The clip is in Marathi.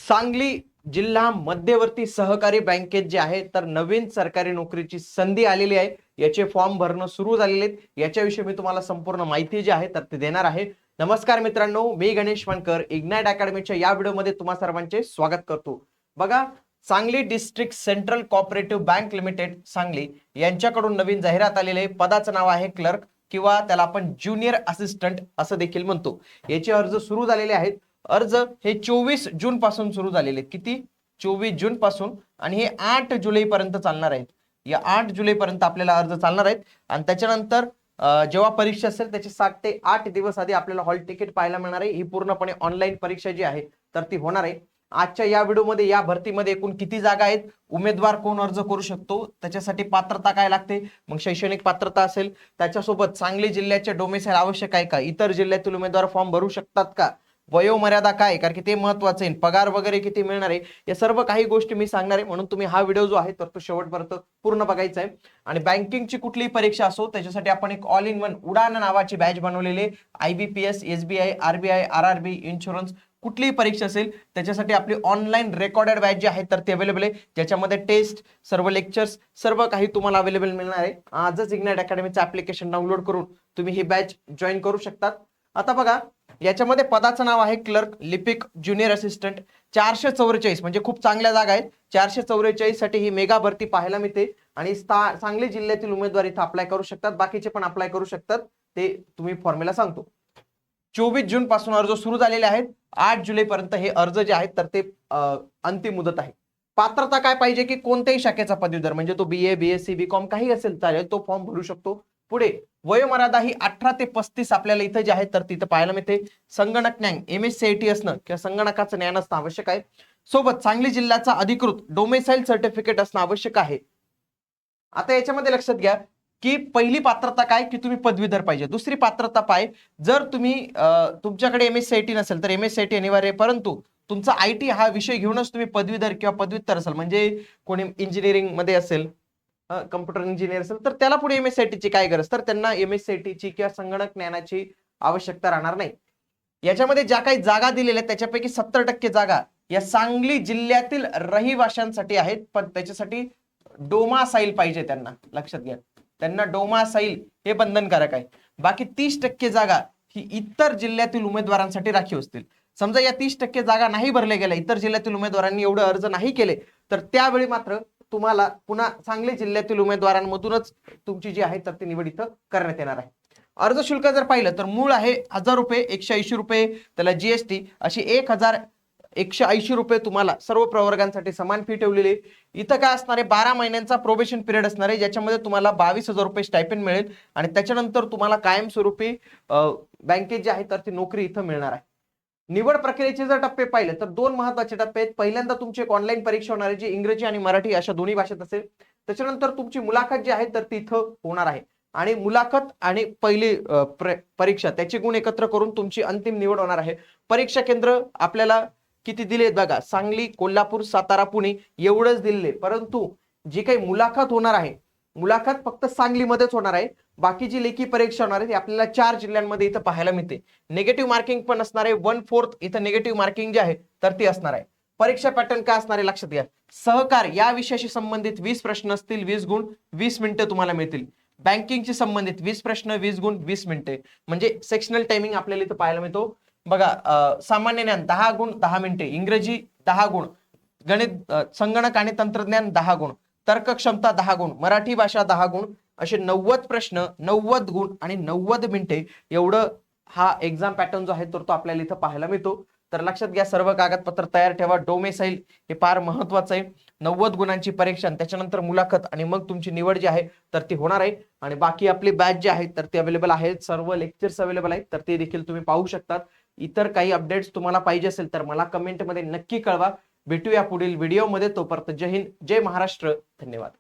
सांगली जिल्हा मध्यवर्ती सहकारी बँकेत जे आहे तर नवीन सरकारी नोकरीची संधी आलेली आहे. याचे फॉर्म भरणं सुरू झालेले आहेत. याच्याविषयी मी तुम्हाला संपूर्ण माहिती जी आहे तर ते देणार आहे. नमस्कार मित्रांनो, मी गणेश वानकर इग्नाइट अकॅडमीच्या या व्हिडिओमध्ये तुम्हा सर्वांचे स्वागत करतो. बघा, Sangli district central cooperative bank limited Sangli यांच्याकडून नवीन जाहिरात आलेली आहे. पदाचं नाव आहे क्लर्क किंवा त्याला आपण ज्युनियर असिस्टंट असं देखील म्हणतो. याचे अर्ज सुरू झालेले आहेत. अर्ज हे 24 जून पासून सुरू झालेले आहेत. किती? 24 जून पासून, आणि हे 8 जुलै पर्यंत चालणार आहेत. या 8 जुलै पर्यंत आपल्याला अर्ज चालणार आहेत. आणि त्याच्यानंतर जेव्हा परीक्षा असेल त्याचे 7 ते 8 दिवस आधी आपल्याला हॉल तिकीट पाहायला मिळणार आहे. ही पूर्णपणे ऑनलाईन परीक्षा जी आहे तर ती होणार आहे. आजच्या या व्हिडिओमध्ये या भरतीमध्ये एकूण किती जागा आहेत, उमेदवार कोण अर्ज करू शकतो, त्याच्यासाठी पात्रता काय लागते, मग शैक्षणिक पात्रता असेल, त्याच्यासोबत सांगली जिल्ह्याचे डोमेसाईल आवश्यक आहे का, इतर जिल्ह्यातील उमेदवार फॉर्म भरू शकतात का, वयोमर्यादा काय, कारण की ते महत्वाचं आहे, पगार वगैरे किती मिळणार आहे, या सर्व काही गोष्टी मी सांगणार आहे. म्हणून तुम्ही हा व्हिडिओ जो आहे तर तो शेवटपर्यंत पूर्ण बघायचा आहे. आणि बँकिंगची कुठलीही परीक्षा असो त्याच्यासाठी आपण एक ऑल इन वन उडान नावाची बॅच बनवलेली. IBPS, SBI, RBI, RRB, insurance, कुठलीही परीक्षा असेल त्याच्यासाठी आपली ऑनलाईन रेकॉर्डेड बॅच जी आहे तर ती अवेलेबल आहे, ज्याच्यामध्ये टेस्ट, सर्व लेक्चर्स, सर्व काही तुम्हाला अवेलेबल मिळणार आहे. आजच इग्नाइट अकॅडमीचं ऍप्लिकेशन डाउनलोड करून तुम्ही ही बॅच जॉईन करू शकतात. आता बघा, याच्यामध्ये पदाचं नाव आहे क्लर्क लिपिक ज्युनियर असिस्टंट. 444 म्हणजे खूप चांगल्या जागा आहेत. 444 साठी ही मेगा भरती पाहायला मिळते. आणि सांगली जिल्ह्यातील उमेदवार इथं अप्लाय करू शकतात, बाकीचे पण अप्लाय करू शकतात. ते तुम्ही फॉर्म्युला सांगतो. 24 जून पासून अर्ज सुरू झालेले आहेत. 8 जुलै पर्यंत हे अर्ज जे आहेत तर ते अंतिम मुदत आहे. पात्रता काय पाहिजे की कोणत्याही शाखेचा पदवीधर, म्हणजे तो BA, BSc, BCom काही असेल चालेल, तो फॉर्म भरू शकतो. पुढे वयोमर्यादा ही 18 ते 35 आपल्याला इथं जे आहे तर तिथं पाहायला मिळते. संगणक ज्ञान MSCIT असणं किंवा संगणकाचं ज्ञान असणं आवश्यक आहे. सोबत सांगली जिल्ह्याचा अधिकृत डोमेसाईल सर्टिफिकेट असणं आवश्यक आहे. आता याच्यामध्ये लक्षात घ्या की पहिली पात्रता काय की तुम्ही पदवीधर पाहिजे. दुसरी पात्रता पाय, जर तुम्ही तुमच्याकडे MSCIT नसेल तर MSCIT अनिवार्य आहे, परंतु तुमचा IT हा विषय घेऊनच तुम्ही पदवीधर किंवा पदव्युत्तर असाल, म्हणजे कोणी इंजिनिअरिंग मध्ये असेल, कम्प्युटर इंजिनियर असेल, तर त्याला पुढे MSCIT ची काय गरज, तर त्यांना MSCIT ची किंवा संगणक ज्ञानाची आवश्यकता राहणार नाही. याच्यामध्ये ज्या काही जागा दिलेल्या आहेत त्याच्यापैकी 70% जागा या सांगली जिल्ह्यातील रहिवाशांसाठी आहेत, पण त्याच्यासाठी डोमासाईल पाहिजे त्यांना. लक्षात घ्या, त्यांना डोमासाईल हे बंधनकारक आहे. बाकी 30% जागा ही इतर जिल्ह्यातील उमेदवारांसाठी राखीव असतील. समजा या 30% जागा नाही भरल्या गेल्या, इतर जिल्ह्यातील उमेदवारांनी एवढे अर्ज नाही केले, तर त्यावेळी मात्र तुम्हाला पुन्हा सांगली जिल्ह्यातील उमेदवारांमधूनच तुमची जी आहे तर ती निवड इथं करण्यात येणार आहे. अर्ज शुल्क जर पाहिलं तर मूळ आहे 1000 रुपये, 180 रुपये त्याला GST, अशी 1180 रुपये तुम्हाला सर्व प्रवर्गांसाठी समान फी ठेवलेली आहे. इथं काय असणार आहे, 12 महिन्यांचा प्रोबेशन पिरियड असणार आहे, ज्याच्यामध्ये तुम्हाला 22,000 रुपये स्टायपेंड मिळेल. आणि त्याच्यानंतर तुम्हाला कायमस्वरूपी बँकेत जी आहे तर ती नोकरी इथं मिळणार आहे. निवड प्रक्रियेचे जर टप्पे पाहिले तर 2 महत्वाचे टप्पे आहेत. पहिल्यांदा तुमची एक ऑनलाईन परीक्षा होणार आहे, जी इंग्रजी आणि मराठी अशा दोन्ही भाषेत असेल. त्याच्यानंतर तुमची मुलाखत जी आहे तर ती इथं होणार आहे. आणि मुलाखत आणि पहिली परीक्षा त्याचे गुण एकत्र करून तुमची अंतिम निवड होणार आहे. परीक्षा केंद्र आपल्याला किती दिले बघा, सांगली, कोल्हापूर, सातारा, पुणे एवढंच दिले. परंतु जी काही मुलाखत होणार आहे, मुलाखत फक्त सांगलीमध्येच होणार आहे. बाकी जी लेखी परीक्षा होणार आहे ती आपल्याला 4 जिल्ह्यांमध्ये इथं पाहायला मिळते. निगेटिव्ह मार्किंग पण असणार आहे. 1/4 इथं निगेटिव्ह मार्किंग जे आहे तर ती असणार आहे. परीक्षा पॅटर्न काय असणार आहे लक्षात घ्या. सहकार या विषयाशी संबंधित 20 प्रश्न असतील, 20 गुण, 20 मिनिटं तुम्हाला मिळतील. बँकिंगशी संबंधित 20 प्रश्न, 20 गुण, 20 मिनिटे, म्हणजे सेक्शनल टायमिंग आपल्याला इथं पाहायला मिळतो. बघा, सामान्य ज्ञान 10 गुण 10 मिनिटे, इंग्रजी 10 गुण, गणित, संगणक आणि तंत्रज्ञान 10 गुण, तर्क क्षमता 10 गुण, मराठी भाषा 10 गुण, असे 90 प्रश्न, 90 गुण आणि 90 मिनिटे एवढं हा एक्झाम पॅटर्न जो आहे तर तो आपल्याला इथं पाहायला मिळतो. तर लक्षात घ्या, सर्व कागदपत्र तयार ठेवा. डोमेसाईल हे फार महत्वाचं आहे. 90 गुणांची परीक्षा, त्याच्यानंतर मुलाखत, आणि मग तुमची निवड जी आहे तर ती होणार आहे. आणि बाकी आपली बॅच जी आहे तर ती अवेलेबल आहे, सर्व लेक्चर्स अवेलेबल आहेत, तर ते देखील तुम्ही पाहू शकतात. इतर काही अपडेट्स तुम्हाला पाहिजे असेल तर मला कमेंटमध्ये नक्की कळवा. भेटूया पुढील व्हिडिओमध्ये. तोपर्यंत जय हिंद, जय महाराष्ट्र, धन्यवाद.